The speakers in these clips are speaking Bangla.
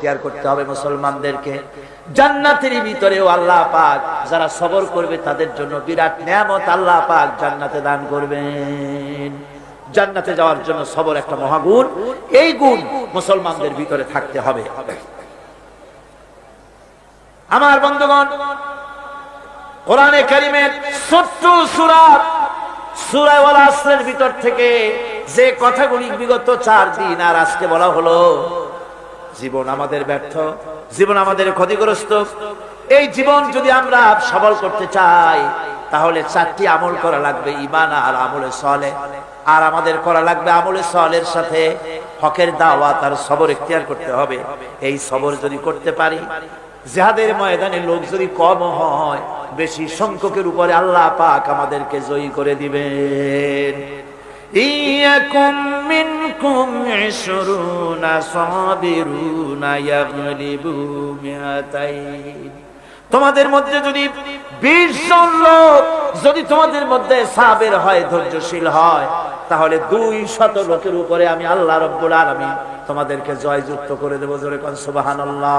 এখতিয়ার করতে হবে মুসলমানদেরকে। জান্নাতের ভিতরেও আল্লাহ পাক যারা সবর করবে তাদের জন্য বিরাট নিয়ামত আল্লাহ পাক জান্নাতে দান করবেন। জান্নাতে যাওয়ার জন্য সবর একটা মহাগুণ, এই গুণ মুসলমানদের ভিতরে থাকতে হবে। আমার বন্ধুগণ, কোরআনে কারীমের ছোট্ট সূরা সূরা ওয়াল আসরের ভিতর থেকে যে কথাগুলি বিগত 4 দিন আর আজকে বলা হলো, জীবন আমাদের ব্যর্থ, জীবন আমাদের ক্ষতিগ্রস্ত। এই জীবন যদি আমরা সবল করতে চাই তাহলে 4টি আমল করা লাগবে, ঈমান আর আমলে সালেহ। আর আমাদের করা লাগবে আমলে সালেহের সাথে হকের দাওয়াত আর সবর ইখতিয়ার করতে হবে। এই সবর যদি করতে পারি, জিহাদের ময়দানে লোক যদি কম হয়, বেশি সংখ্যকের উপরে আল্লাহ পাক আমাদেরকে জয়ী করে দিবেন। ইয়াকুম মিনকুম 20 সাবিরুনা ইয়াগলিবু মিআতাইন। তোমাদের মধ্যে যদি 20 জন লোক যদি তোমাদের মধ্যে সাবের হয়, ধৈর্যশীল হয়, তাহলে 200 লোকের উপরে আমি আল্লাহ রাব্বুল আলামিন তোমাদেরকে জয়যুক্ত করে দেব। জোরে কোন সুবহানাল্লাহ।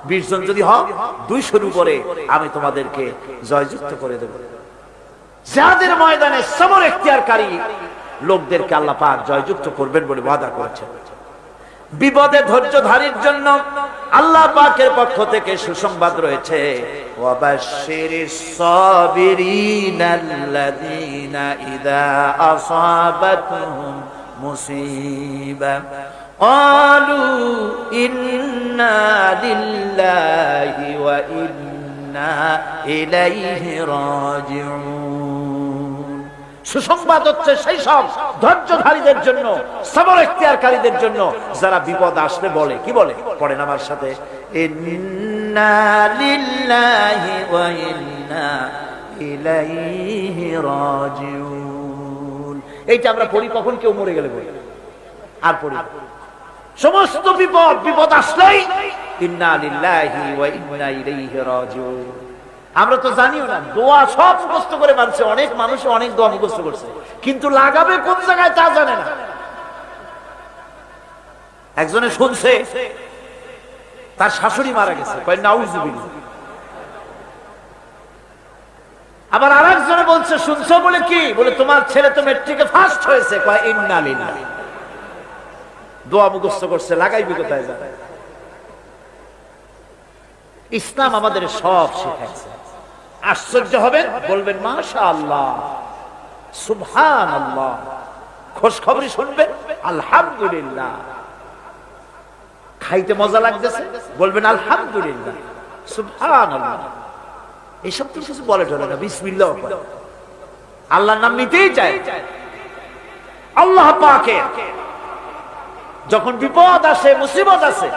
20 জন যদি হয়, 200 উপরে আমি তোমাদেরকে জয়যুক্ত করে দেব। যাদের ময়দানে সবর ইখতিয়ারকারী লোকদেরকে আল্লাহ পাক জয়যুক্ত করবেন বলে ওয়াদা করেছেন। বিপদে ধৈর্যধারীর জন্য আল্লাহ পাকের পক্ষ থেকে সুসংবাদ রয়েছে, ওয়াবাশশিরিস সাবিরিনাল্লাযীনা ইযা আসাবাতুহুম মুসিবা ক্বালু ইন্না লিল্লাহি ওয়া ইন্না ইলাইহি রাজিউন। সুসংবাদ হচ্ছে সেই সব ধৈর্যধারীদের জন্য, সবর ইখতিয়ারকারীদের জন্য যারা বিপদ আসলে বলে, কি বলে? পড়েন আমার সাথে, ইন্না লিল্লাহি ওয়া ইন্না ইলাইহি রাজিউন। এইটা আমরা পড়ি কখন কেউ মরে গেলে বলি, আর পড়ি সমস্ত বিপদ আসলেই ইন্না লিল্লাহি ওয়া ইন্না ইলাইহি রাজিউন। আমরা তো জানিও না, দোয়া সব মুখস্থ করে মানছে, অনেক মানুষ অনেক দোয়া মুখস্থ করছে, কিন্তু লাগাবে কোন জায়গায় তা জানে না। একজনে শুনছে তার শাশুড়ি মারা গেছে, কয় নাউজুবিল্লাহ। আবার আরেকজনে বলছে, শুনছো বলে কি? বলে তোমার ছেলে তো মেট্রিকে ফার্স্ট হয়েছে, কয় ইন্না লিল্লাহ। দোয়া মুখস্থ করছে, লাগাইবে কোথায় জানে। ইসলাম আমাদের সব শিখাইছে। আশ্চর্য হবেন, বলবেন মাশাআল্লাহ, সুবহানাল্লাহ। খোঁজ খবরই শুনবেন, আলহামদুলিল্লাহ। খাইতে মজা লাগতেছে, বলবেন আলহামদুলিল্লাহ, সুবহানাল্লাহ। এইসব তো কিছু বলে চলে না, বিসমিল্লাহ পড়ে আল্লাহর নাম নিতেই চায়। আল্লাহ পাকের যখন বিপদ আসে, মুসিবত আসে,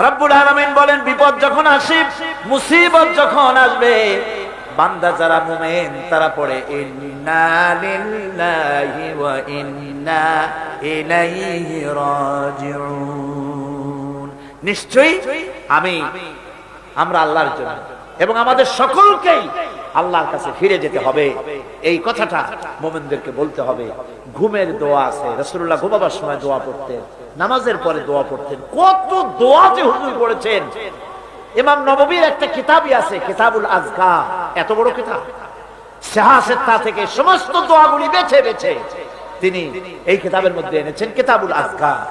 রব্বুল আলামিন বলেন বিপদ যখন আসে, মুসিবত যখন আসবে, বান্দা যারা মুমিন তারা পড়ে ইন্না লিল্লাহি ওয়া ইন্না ইলাইহি রাজিউন। নিশ্চয়ই আমরা আল্লাহর জন্য এবং আমাদের সকলকেই আল্লাহর কাছে ফিরে যেতে হবে, এই কথাটা মুমিনদেরকে বলতে হবে। ঘুমের দোয়া আছে, রাসূলুল্লাহ ঘুমাবার সময় দোয়া পড়তেন, নামাজের পরে দোয়া পড়তেন। কত দোয়া যে হুজুর পড়েছেন। ইমাম নববীর একটা কিতাবই আছে, কিতাবুল আযকার, এত বড় কিতাব। সিহাসেত্তা থেকে সমস্ত দোয়াগুলি বেছে বেছে তিনি এই কিতাবের মধ্যে এনেছেন, কিতাবুল আযকার।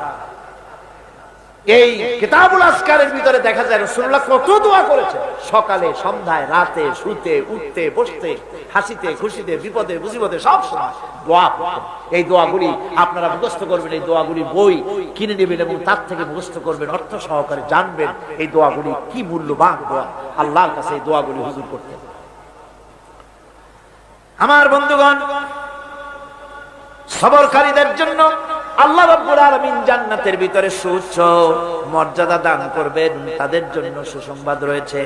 এই কিতাবুল আযকারের ভিতরে দেখা যায় রাসূলুল্লাহ কত দোয়া করেছেন, সকালে, সন্ধ্যায়, রাতে, শুতে, উঠতে, বসতে, হাসিতে, খুশিতে, বিপদে, মুসিবতে, সব সময় দোয়া করতেন। এই দোয়াগুলি আপনারা মুখস্থ করবেন, এই দোয়াগুলি বই কিনে নেবেন এবং তার থেকে মুখস্থ করবেন, অর্থ সহকারে জানবেন এই দোয়াগুলি কি মূল্যবান দোয়া। আল্লাহর কাছে এই দোয়াগুলি হুজুর করতেন। আমার বন্ধুগণ, সবরকারীদের জন্য আল্লাহ রাব্বুল আলামিন জান্নাতের ভিতরে সুউচ্চ মর্যাদা দান করবেন, তাদের জন্য সুসংবাদ রয়েছে।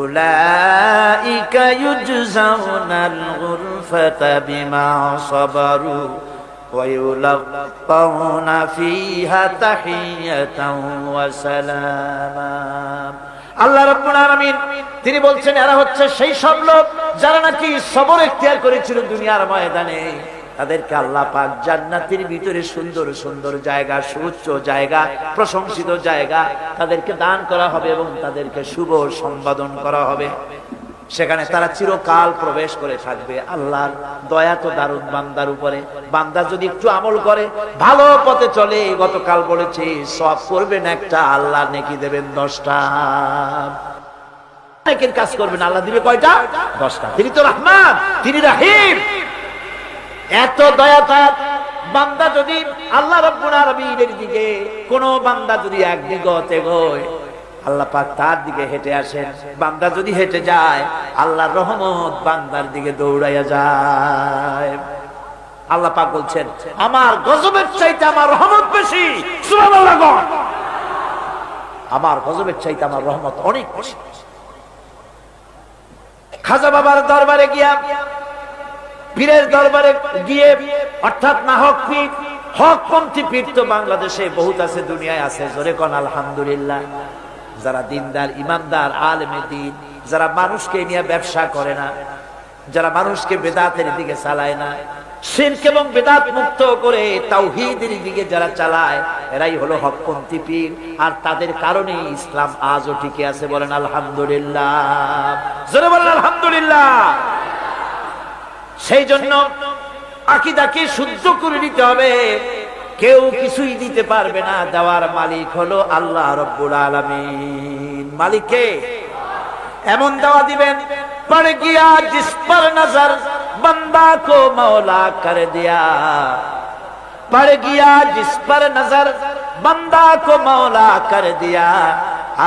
উলাইকা ইউজজাউনাল গুরফাতা বিমা সাবারু ওয়া ইউলাক্কাউনা ফিহা তাহিয়াতাও ওয়া সালামা। আল্লাহ রাব্বুল আলামিন তিনি বলছেন, এরা হচ্ছে সেই সব লোক যারা নাকি সবর ইখতিয়ার করেছিল দুনিয়ার ময়দানে। তাদেরকে আল্লাহ পাক জান্নাতের ভিতরে সুন্দর সুন্দর জায়গা, সুউচ্চ জায়গা, প্রশংসিত জায়গা তাদেরকে দান করা হবে এবং তাদেরকে শুভ সম্বোধন করা হবে। সেখানে তারা চিরকাল প্রবেশ করে থাকবে। আল্লাহর দয়া তো দারুণ বান্দার উপরে। বান্দা যদি একটু আমল করে, ভালো পথে চলে, গতকাল বলেছি সওয়াব করবেন একটা, আল্লাহ নেকি দেবেন 10টা। নেকির কাজ করবেন, আল্লাহ দিবে কয়টা? 10টা। তিনি তো রহমান, তিনি রহিম। এত দয়া তার বান্দা যদি আল্লাহ রাব্বুল আলামিনের দিকে, কোন বান্দা যদি এক বিগত এগোয়, আল্লাহ পাক তার দিকে হেঁটে আসেন। বান্দা যদি হেঁটে যায়, আল্লাহর রহমত বান্দার দিকে দৌড়াইয়া যায়। আল্লাহ পাক বলছেন, আমার গজবের চাইতে আমার রহমত বেশি। সুবহানাল্লাহ। আমার গজবের চাইতে আমার রহমত অনেক বেশি। খাজা বাবার দরবারে গিয়া, পীরের দরবারে গিয়ে, অর্থাৎ নাহক পীর, হকপন্থী পীর তো বাংলাদেশে বহুত আছে, দুনিয়ায় আছে। জোরে কোন আলহামদুলিল্লাহ। যারা দিনদার, ইমানদার, আলেমে দ্বীন, যারা মানুষকে নিয়ে ব্যবসা করে না, যারা মানুষকে বেদাতের দিকে চালায় না, শিরক এবং বেদাত মুক্ত করে তাওহীদের দিকে যারা চালায়, এরাই হলো হকপন্থী পীর। আর তাদের কারণে ইসলাম আজও টিকে আছে। বলেন আলহামদুলিল্লাহ। জোরে বলেন আলহামদুলিল্লাহ। সেই জন্য আকীদাকে শুদ্ধ করে নিতে হবে। কেউ কিছুই দিতে পারবে না, দেওয়ার মালিক হলো আল্লাহ রাব্বুল আলামিন। মালিক কে? এমন দেওয়া দিবেন, পড় গিয়া জিস পর নজর बंदा को मौला कर दिया, पड़ गया जिस पर नजर बंदा को मौला कर दिया,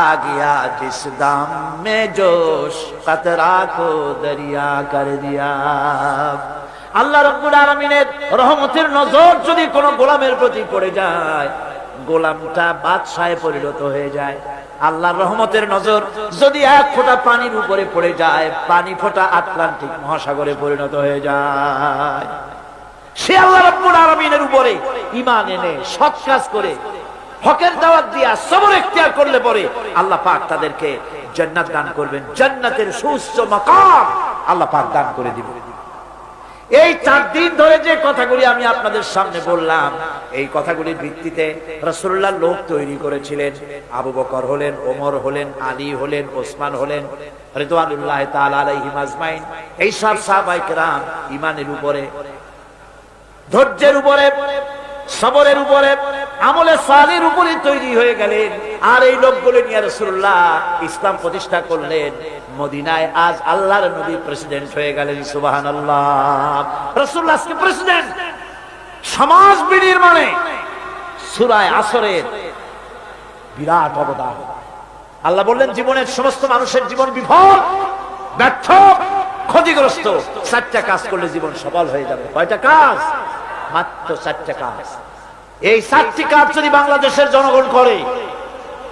आ गया जिस दाम में जोश कतरा को दरिया कर दिया। আল্লাহ রাব্বুল আলামিনের রহমতের নজর যদি কোন গোলামের প্রতি পড়ে যায়, গোলামটা বাদশাহে পরিণত হয়ে যায়। আল্লাহর রহমতের নজর যদি এক ফোঁটা পানির উপরে পড়ে যায়, পানি ফোঁটা আটলান্টিক মহাসাগরে পরিণত হয়ে যায়। সে আল্লাহ রাব্বুল আলামিনের উপরে ঈমান এনে সৎ কাজ করে, হকের দাওয়াত দিয়া সবর ইখতিয়ার করলে পরে আল্লাহ পাক তাদেরকে জান্নাত দান করবেন। জান্নাতের সুউচ্চ মাকাম আল্লাহ পাক দান করে দিবেন। এই 4 দিন ধরে যে কথাগুলি আমি আপনাদের সামনে বললাম, এই কথাগুলির ভিত্তিতে রাসূলুল্লাহ লোক তৈরি করেছিলেন। আবু বকর হলেন, ওমর হলেন, আলী হলেন, ওসমান হলেন, রিদওয়ানুল্লাহি তাআলা আলাইহিম আজমাইন। এই সব সাহাবায়ে কেরাম ঈমানের উপরে, ধৈর্যের উপরে, সবরের উপরে, আমলে সালির উপরে তৈরি হয়ে গেলেন। আর এই লোকগুলো নিয়ে রাসূলুল্লাহ ইসলাম প্রতিষ্ঠা করলেন। মদিনায় আজ আল্লাহর নবী প্রেসিডেন্ট হয়ে গেলেন। সুবহানাল্লাহ। রাসূলুল্লাহ আজকে প্রেসিডেন্ট। সমাজ বিনির্মাণে সূরা আসরের বিরাট অবদান। আল্লাহ বললেন, জীবনের সমস্ত মানুষের জীবন বিফল, ব্যর্থ, ক্ষতিগ্রস্ত। 4টা কাজ করলে জীবন সফল হয়ে যাবে। কয়টা কাজ? মাত্র 4টা কাজ। এই 4টি কাজ যদি বাংলাদেশের জনগণ করে,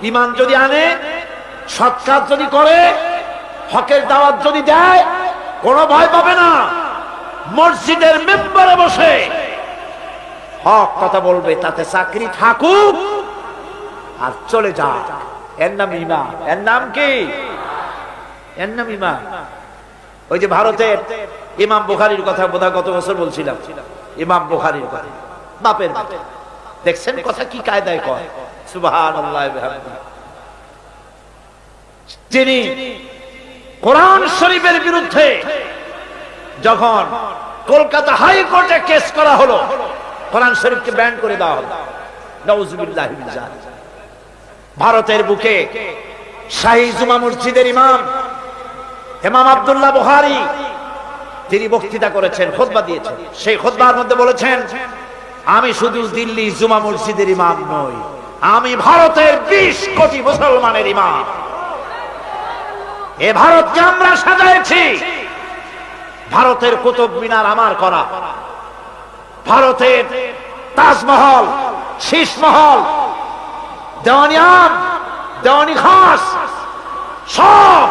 ঈমান যদি আনে, সৎ কাজ যদি করে, হকের দাওয়াত যদি দেয়, কোনো ভয় পাবে না। মসজিদের মেম্বারে বসে হক কথা বলবে, তাতে চাকরি থাকুক আর চলে যা। এর নাম ঈমান। এর নাম কি? এর নাম ঈমান। ওই যে ভারতের ইমাম বুখারীর কথা বোধহয় গত বছর বলছিলাম। ইমাম বুখারীর কথা, বাপের বেটা। দেখছেন কথা কি কায়দায় কয়। সুবহানাল্লাহ। তিনি কোরআন শরীফের বিরুদ্ধে যখন কলকাতা হাইকোর্টে কেস করা হলো, কোরআন শরীফকে ব্যান করে দেওয়া হলো। নাউযুবিল্লাহি মিন যালিক। ভারতের বুকে শাহী জুমা মসজিদের ইমাম আব্দুল্লাহ বুখারী তিনি বক্তৃতা করেছেন, খুতবা দিয়েছেন। সেই খুতবার মধ্যে বলেছেন, আমি শুধু দিল্লি জুমা মসজিদের ইমাম নই, আমি ভারতের 20 কোটি মুসলমানের ইমাম। এ ভারতকে আমরা সাজাইছি। ভারতের কুতুব মিনার আমার করা, ভারতের তাজমহল, শীষমহল, দেওয়ানি আম, দেওয়ানি খাস সব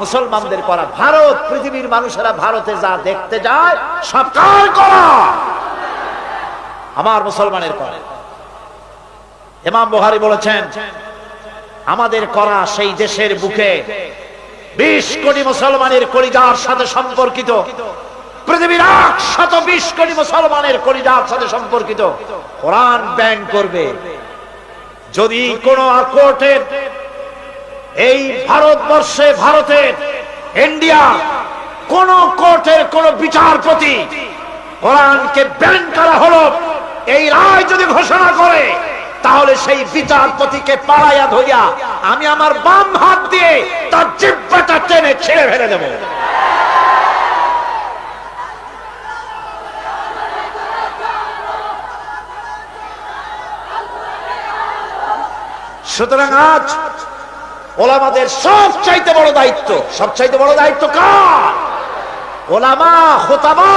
মুসলমানদের করা। ভারত, পৃথিবীর মানুষেরা ভারতে যা দেখতে যায় সব কার করা? আমার মুসলমানের করা। ইমাম বুখারী বলেছেন, আমাদের করা সেই দেশের বুকে 20 কোটি মুসলমানের কলিজার সাথে সম্পর্কিত পৃথিবীর 120 কোটি মুসলমানের কলিজার সাথে সম্পর্কিত কোরআন ব্যান করবে। যদি কোন কোর্টের এই ভারতবর্ষে, ভারতের, ইন্ডিয়া কোন কোর্টের কোন বিচারপতি কোরআনকে ব্যান করা হলো এই রায় যদি ঘোষণা করে, তাহলে সেই বিচারপতিকে পাড়াইয়া ধরিয়া আমি আমার বাম হাত দিয়ে তার জিহ্বাটা টেনে ছিঁড়ে ফেলে দেব। সুতরাং আজ ওলামাদের সবচাইতে বড় দায়িত্ব, সবচাইতে বড় দায়িত্ব কার? ওলামা, খুতাবা,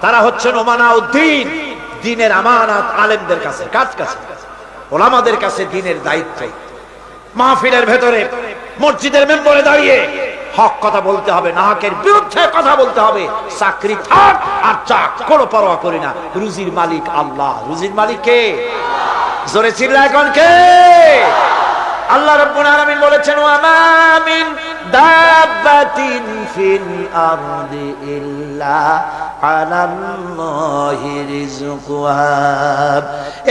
তারা হচ্ছেন ওমানাউদ্দিন, দ্বীনের আমানত আলেমদের কাছে। কার কাছে? ওলামাদের কাছে দ্বীনের দায়িত্ব। মাহফিলের ভেতরে, মসজিদের মেম্বরে দাঁড়িয়ে হক কথা বলতে হবে, নাহকের বিরুদ্ধে কথা বলতে হবে। চাকরি থাক আর চাক, কোনো পরোয়া করি না। রুজির মালিক আল্লাহ। রুজির মালিক কে? জোরে চিল্লা এখন কে? আল্লাহ রাব্বুল আলামিন বলেছেন, ওয়া মা মিন দাব্বাতিন ফিল আরদি ইল্লা আলাল্লাহি রিজকুহা।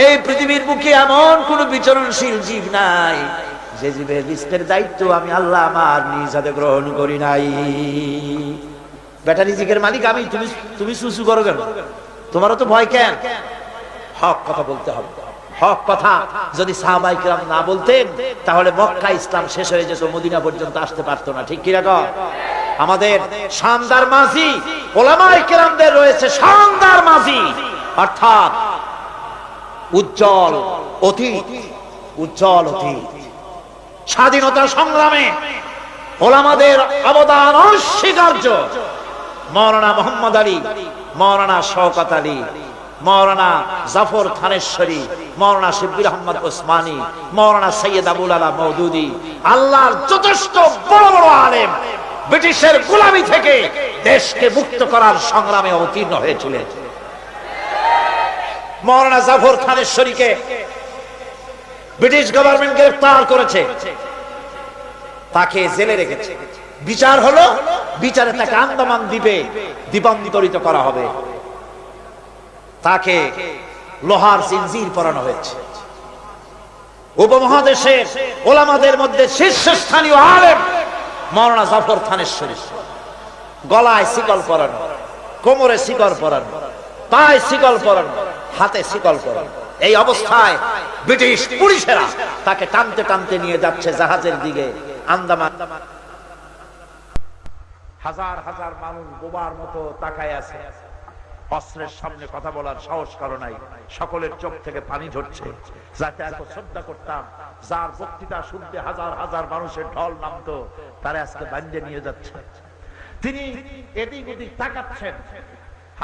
এই পৃথিবীর বুকে এমন কোন বিচরণশীল জীব নাই যে জীবের রিজকের দায়িত্ব আমি আল্লাহ আমার নিজ হাতে গ্রহণ করি নাই। বেটা রিজিকের মালিক আমি, তুমি সুসু করো কেন? তোমারও তো ভয় কেন? হক কথা বলতে হবে। হক কথা যদি সাহাবায়ে কিরাম না বলতেন, তাহলে মক্কা ইসলাম শেষ হয়ে যেত, মদিনা পর্যন্ত আসতে পারতো না। ঠিক কি রকম? আমাদের শানদার মাঝি ওলামায়ে কিরামদের রয়েছে শানদার মাঝি, অর্থাৎ উজ্জ্বল অতীত। উজ্জ্বল অতীত। স্বাধীনতা সংগ্রামে ওলামাদের অবদান অস্বীকার্য। মাওলানা মুহাম্মদ আলী, মাওলানা শওকত আলী, মাওলানা জাফর থানেশ্বরী, মাওলানা শিববির আহমদ ওসমানী, মাওলানা সৈয়দ আবুল আলা মওদুদি, আল্লাহর যথেষ্ট বড় বড় আলেম ব্রিটিশের গোলামি থেকে দেশকে মুক্ত করার সংগ্রামে অবতীর্ণ হয়েছিলেন। মাওলানা জাফর থানেশ্বরীকে ব্রিটিশ গভর্নমেন্ট গ্রেফতার করেছে, তাকে জেলে রেখেছে। বিচার হলো, বিচারে তাকে আন্দামান দ্বীপে দ্বীপান্তরিত করা হবে। তাকে লোহার জিনজির পরানো হয়েছে। উপমহাদেশের ওলামাদের মধ্যে শীর্ষস্থানীয় আলেম মাওলানা জাফর থানেশ্বরী, গলায় শিকল পরানো, কোমরে শিকল পরানো, পায়ে শিকল পরানো, হাতে শিকল পরানো। এই অবস্থায় ব্রিটিশ পুলিশেরা তাকে টানতে টানতে নিয়ে যাচ্ছে জাহাজের দিকে আন্দামান। হাজার হাজার মানুষ বোবার মতো তাকায় আছে। অস্ত্রের সামনে কথা বলার সাহস কারো নাই। সকলের চোখ থেকে পানি ঝরছে। যাকে এত শ্রদ্ধা করতাম, যার বক্তৃতা শুনতে হাজার হাজার মানুষের ঢল নামতো, তারা আজকে বান্ধে নিয়ে যাচ্ছে। তিনি এদিক ওদিক তাকাচ্ছেন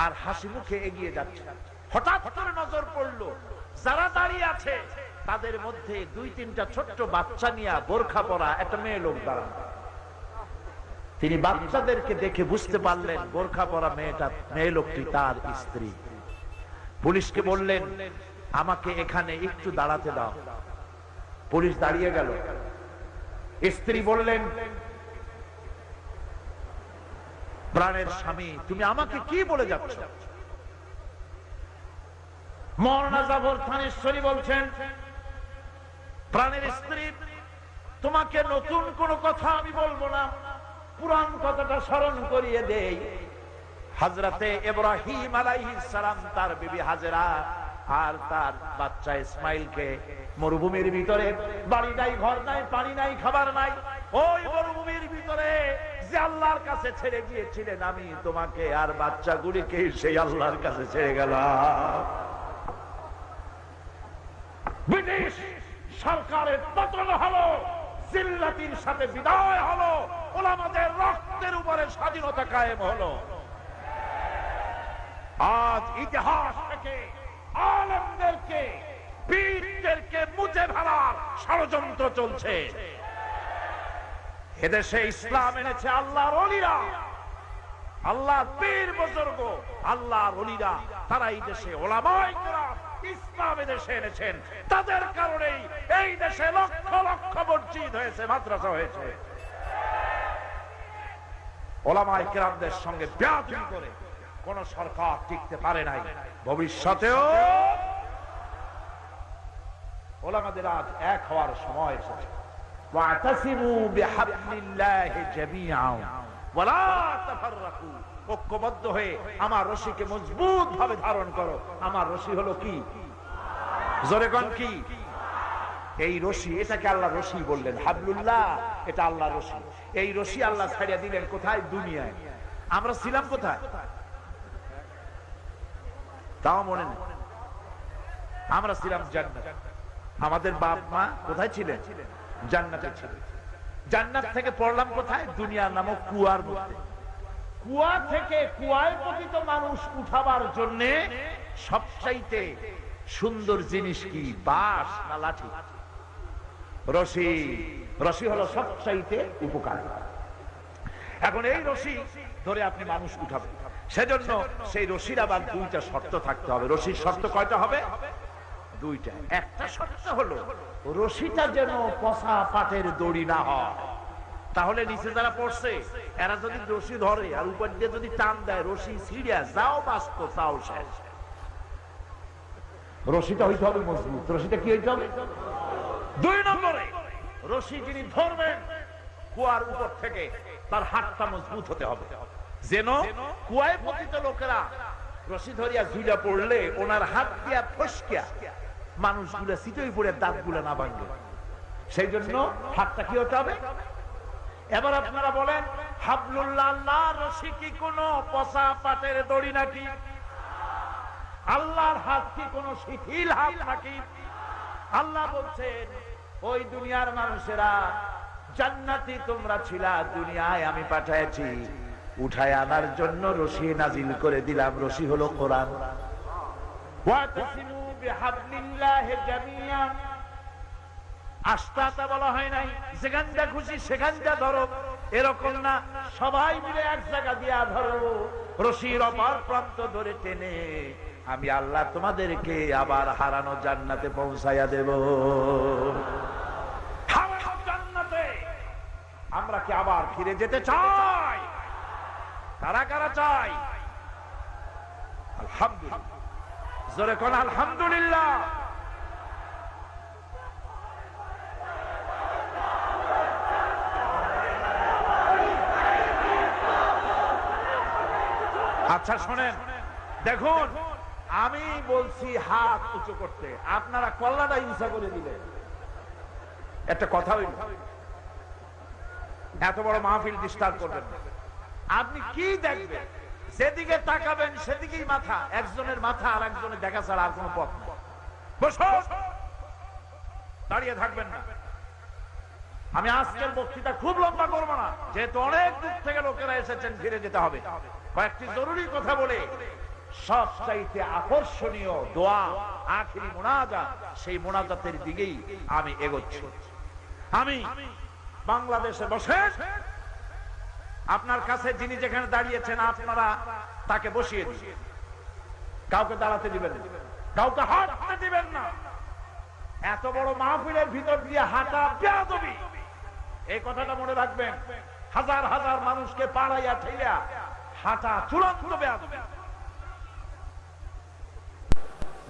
আর হাসি মুখে এগিয়ে যাচ্ছেন। হঠাৎ করে নজর পড়লো যারা দাঁড়িয়ে আছে তাদের মধ্যে দুই তিনটা ছোট্ট বাচ্চা নিয়ে বোরখা পরা একটা মেয়ে লোক দাঁড়ানো। তিনি বাচ্চাদেরকে দেখে বুঝতে পারলেন বোরখা পরা মেয়ে লোকটি তার স্ত্রী। পুলিশকে বললেন, আমাকে এখানে একটু দাঁড়াতে দাও। পুলিশ দাঁড়িয়ে গেল। স্ত্রী বললেন, প্রাণের স্বামী, তুমি আমাকে কি বলে যাচ্ছ? মাওলানা জাফর থানেশ্বরী বলছেন, প্রাণের স্ত্রী, তোমাকে নতুন কোন কথা আমি বলবো না, পুরান কথাটা স্মরণ করিয়ে দেই। হযরতে ইব্রাহিম আলাইহিস সালাম তার বিবি হাজেরা আর তার বাচ্চা ইসমাইলকে মরুভূমির ভিতরে, বাড়ি নাই, ঘর নাই, পানি নাই, খাবার নাই, ওই মরুভূমির ভিতরে যে আল্লাহর কাছে ছেড়ে গিয়েছিলেন, আমি তোমাকে আর বাচ্চাগুলিকে সেই আল্লাহর কাছে ছেড়ে গেলাম। ব্রিটিশ সরকারের পতন হলো, জিল্লাতির সাথে বিদায় হলো, ওলামাদের রক্তের উপরে স্বাধীনতা কায়েম হলো। আজ ইতিহাস থেকে আলেমদেরকে, বীরদেরকে মুছে ফেলার ষড়যন্ত্র চলছে। এদেশে ইসলাম এনেছে আল্লাহর ওলিরা, আল্লাহর পীর বুজুর্গ, আল্লাহর ওলিরা। তারা এই দেশে ওলামায়ে কেরাম ইসলাম এদেশে এনেছেন। তাদের কারণেই এই দেশে লক্ষ লক্ষ মসজিদ হয়েছে, মাদ্রাসা হয়েছে। ওলামায়ে কেরামদের সঙ্গে বেয়াদবি করে কোন সরকার টিকতে পারে নাই, ভবিষ্যতেও ওলামাদের আজ এক হওয়ার সময় এসেছে। ওয়াতাসিমু বিহাবলিল্লাহি জামিআন ওয়ালা তাফাররাকু, ঐক্যবদ্ধ হয়ে আমার রশিকে মজবুত ভাবে ধারণ করো। আমার রশি হলো কি? জোরে কোন কি? এই রশি, এটাকে আল্লাহ রশি বললেন, হাবলুল্লাহ, এটা আল্লাহ রশি। এই রশি আল্লাহ ছাড়িয়ে দিলেন কোথায়? দুনিয়ায়। আমরা ছিলাম কোথায়? তাও মনে নেই। আমরা ছিলাম জান্নাত। আমাদের বাপ মা কোথায় ছিলেন? জান্নাতে ছিলেন। জান্নাত থেকে পড়লাম কোথায়? দুনিয়া নামক কুয়ার মধ্যে। কুয়া থেকে কুয়ায় পতিত মানুষ উঠাবার জন্য সবচাইতে সুন্দর জিনিস কি? বাঁশ না লাঠি? রশি। রশি হলো সবচাইতে উপকারী। এখন এই রশি ধরে আপনি মানুষ উঠাবেন, সেজন্য সেই রশির আবার দুইটা শর্ত থাকতে হবে। রশির শর্ত কয়টা হবে? দুইটা। একটা শর্ত হলো রশিটা যেন পচা পাটের দড়ি না হয়, তাহলে নিচে যারা পড়ছে এরা যদি রশি ধরে আর উপর দিয়ে যদি টান দেয়, রশি ছিঁড়ে যাও বাঁচতো তাও শেষ। রশিটা হইতে হবে মজবুত। রশিটা কি হইতে হবে? দুই নম্বরে রশি যিনি ধরবেন কুয়ার উপর থেকে, তার হাতটা মজবুত হতে হবে, যেন কুয়ায় পতিত লোকেরা রশি ধরিয়া ঝুলা পড়লে ওনার হাত দিয়া ফসকিয়া মানুষগুলো সিটই পড়ে দাঁতগুলো না ভাঙে। সেই জন্য হাতটা কি হতে হবে? এবার আপনারা বলেন, হাবলুল্লাহ আল্লাহর রশি কি কোনো পচা পাটের দড়ি নাকি? আল্লাহর হাত কি কোনো শিথিল হাত নাকি? আল্লাহ বলছেন, ওই দুনিয়ার মানুষেরা, জান্নাতি তোমরা ছিলা, দুনিয়ায় আমি পাঠাইছি, উঠায় আনার জন্য রশি নাজিল করে দিলাম। রশি হলো কোরআন। ওয়াতাসিমু বিহাবলিল্লাহি জামিআন, আস্তাতা বলা হয় নাই যেখানটা খুশি সেখানটা ধরো, এরকম না, সবাই মিলে এক জায়গা দিয়া ধরো। রশির অপর প্রান্ত ধরে টেনে আমি আল্লাহ তোমাদেরকে আবার হারানো জান্নাতে পৌঁছাইয়া দেব। হারানো জান্নাতে আমরা কি আবার ফিরে যেতে চাই? কারা কারা চাই? আলহামদুলিল্লাহ, জোরে কোন আলহামদুলিল্লাহ। আচ্ছা শোনেন, দেখুন আমি বলছি হাত উঁচু করতে, আপনারা কল্লাটা ইনসা করে দিলেন। একটা কথা হইল, এত বড় মাহফিল ডিস্টার্ব করবেন না। আপনি কি দেখবেন? যেদিকে তাকাবেন সেদিকেই মাথা, একজনের মাথা আর একজনের দেখা ছাড়া আর কোনো পথ নেই। বসুন, দাঁড়িয়ে থাকবেন না। আমি আজকের বক্তৃতা খুব লম্বা করবো না, যেহেতু অনেক দূর থেকে লোকেরা এসেছেন, ফিরে যেতে হবে। কয়েকটি জরুরি কথা বলে সবচাইতে আকর্ষণীয় দোয়া, আখিরি মুনাজাত, সেই মুনাজাতের দিকেই আমি এগোচ্ছি। আমি বাংলাদেশে বসে আপনার কাছে যিনি যেখানে দাঁড়িয়েছেন আপনারা তাকে বসিয়ে দিন। কাউকে দাঁড়াতে দিবেন না, কাউকে হাঁটতে দিবেন না। এত বড় মাহফিলের ভিতর দিয়ে হাঁটা বেয়াদবি, এই কথাটা মনে রাখবেন। হাজার হাজার মানুষকে পাড়াইয়া ঠেলিয়া হাঁটা চূড়ান্ত বেয়াদবি।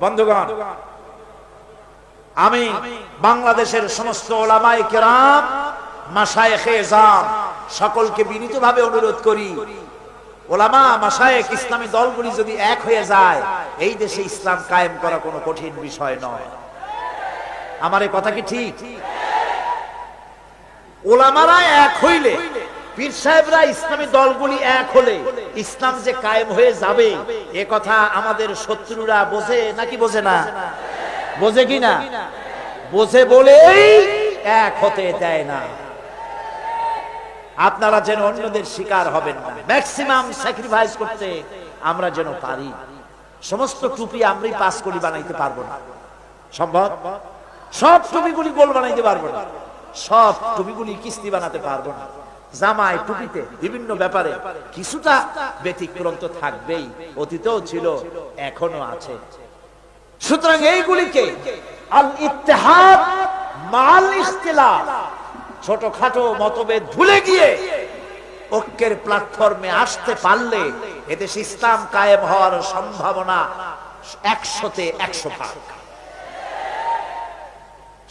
বন্ধুগণ, আমি বাংলাদেশের সমস্ত ওলামায়ে কেরাম, মাশায়েখে এজাম সকলকে বিনীতভাবে অনুরোধ করি, ওলামা মাশায়েখ ইসলামী দলগুলি যদি এক হয়ে যায়, এই দেশে ইসলাম কায়েম করা কোনো কঠিন বিষয় নয়। আমার এই কথা কি ঠিক? ওলামারা এক হইলে, পীর সাহেবরা, ইসলামী দলগুলি এক হলে ইসলাম যে কায়েম হয়ে যাবে, এ কথা আমাদের শত্রুরা বোঝে নাকি বোঝে না? বোঝে কি না? বোঝে বলেই এক হতে দেয় না। আপনারা যেন অন্যদের শিকার হবেন না, ম্যাক্সিমাম স্যাক্রিফাইস করতে আমরা যেন পারি। সমস্ত টুপি আমরাই পাস করি, বানাইতে পারবো না, সম্ভব? সব টুপিগুলি গোল বানাইতে পারবো না, সব টুপিগুলি কিস্তি বানাতে পারবো না। জামায় টুপিতে বিভিন্ন ব্যাপারে কিছুটা ব্যতিক্রম তো থাকবেই, অতীতেও ছিল, এখনো আছে। সুতরাং এইগুলিকে আল ইত্তেহাদ মাল ইখতিলাফ, ছোটখাটো মতভেদ ভুলে গিয়ে ঐক্যের প্ল্যাটফর্মে আসতে পারলে এদেশে ইসলাম কায়েম হওয়ার সম্ভাবনা 100-তে 100 ভাগ।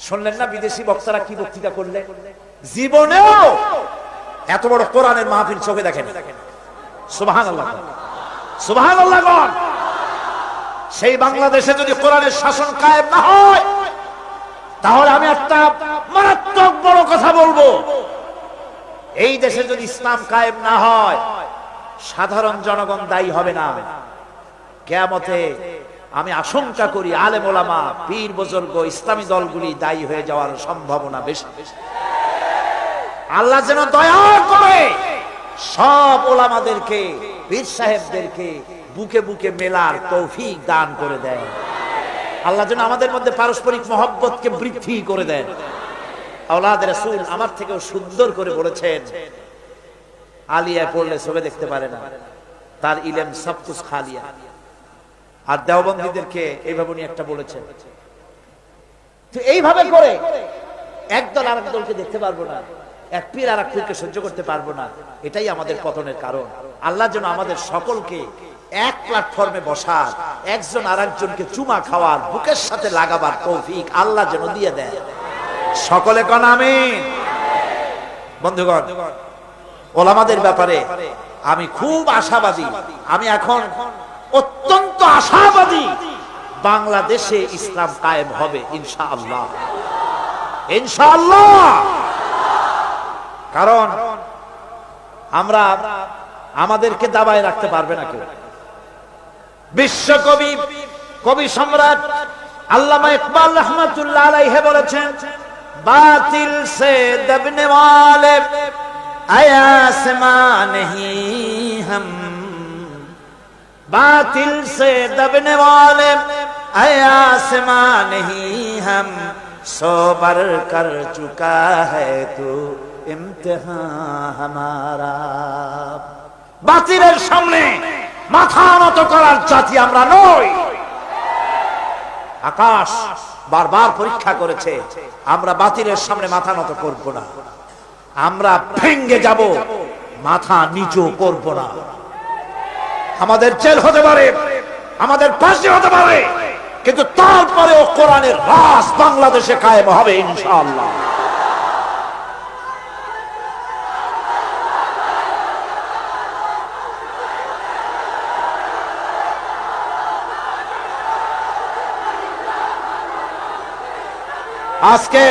শুনলেন না বিদেশি বক্তারা কি বক্তৃতা করলেন? জীবনেও এত বড় কোরআনের মাহফিল চোখে দেখেন। সুবহানাল্লাহ, সুবহানাল্লাহ। সেই বাংলাদেশে যদি কোরআনের শাসন কায়েম না হয়, তাহলে আমি একটা মারাত্মক বড় কথা বলবো। এই দেশে যদি ইসলাম কায়েম না হয়, সাধারণ জনগণ দায়ী হবে না। কিয়ামতে আমি আশঙ্কা করি আলেম ওলামা, পীর বুজুর্গ, ইসলামী দলগুলি দায়ী হয়ে যাওয়ার সম্ভাবনা বেশি। আল্লাহ যেন দয়া করে সব ওলামাদেরকে, পীর সাহেবদেরকে বুকে বুকে মেলার তৌফিক দান করে দেয়। আল্লাহ যেন আমাদের মধ্যে পারস্পরিক মহব্বতকে বৃদ্ধি করে দেন। আওলাদ রাসূল আমার থেকেও সুন্দর করে বলেছেন, আলিয়া পড়লে চোখে দেখতে পারে না, তার ইলম সব কুছ খালিয়া। আর দেওবন্দীদেরকে এইভাবে উনি একটা বলেছেন। তো এইভাবে করে একদল আরেক দলকে দেখতে পারবো না, এক পীর আর এক পীরকে সহ্য করতে পারবো না। এটাই আমাদের পতনের কারণ। আল্লাহ যেন আমাদের সকলকে এক প্ল্যাটফর্মে বসার, একজন আরেকজনকে চুমা খাওয়ার, বুকের সাথে লাগাবার তৌফিক আল্লাহ যেন দিয়ে দেন। সকলে কোন আমিন। বন্ধুগণ, ওলামাদের ব্যাপারে আমি খুব আশাবাদী। আমি এখন অত্যন্ত আশাবাদী বাংলাদেশে ইসলাম কায়েম হবে ইনশাআল্লাহ, ইনশাআল্লাহ। কারণ আমরা আমাদেরকে দাবায় রাখতে পারবে না কেউ। বিশ্বকবি, কবি সম্রাট আল্লামা ইকবাল রহমাতুল্লাহ আলাইহি বলেছেন, বাতিল সে দবনে ওয়ালে আয়াসমা নেহি হাম, बातिल से दबने वाले आसमा नहीं हम, सो बर कर चुका है तू इम्तिहान हमारा। বাতিলের সামনে মাথা নত করার জাতি আমরা নই। আকাশ বারবার পরীক্ষা করেছে, আমরা বাতিলের সামনে মাথা নত করব না। আমরা ভেঙ্গে যাব, মাথা নিচু করব না। আমাদের জেল হতে পারে, আমাদের ফাঁসি হতে পারে, কিন্তু তারপরেও কোরআনের রাজ বাংলাদেশে কায়েম হবে ইনশাআল্লাহ। আজকে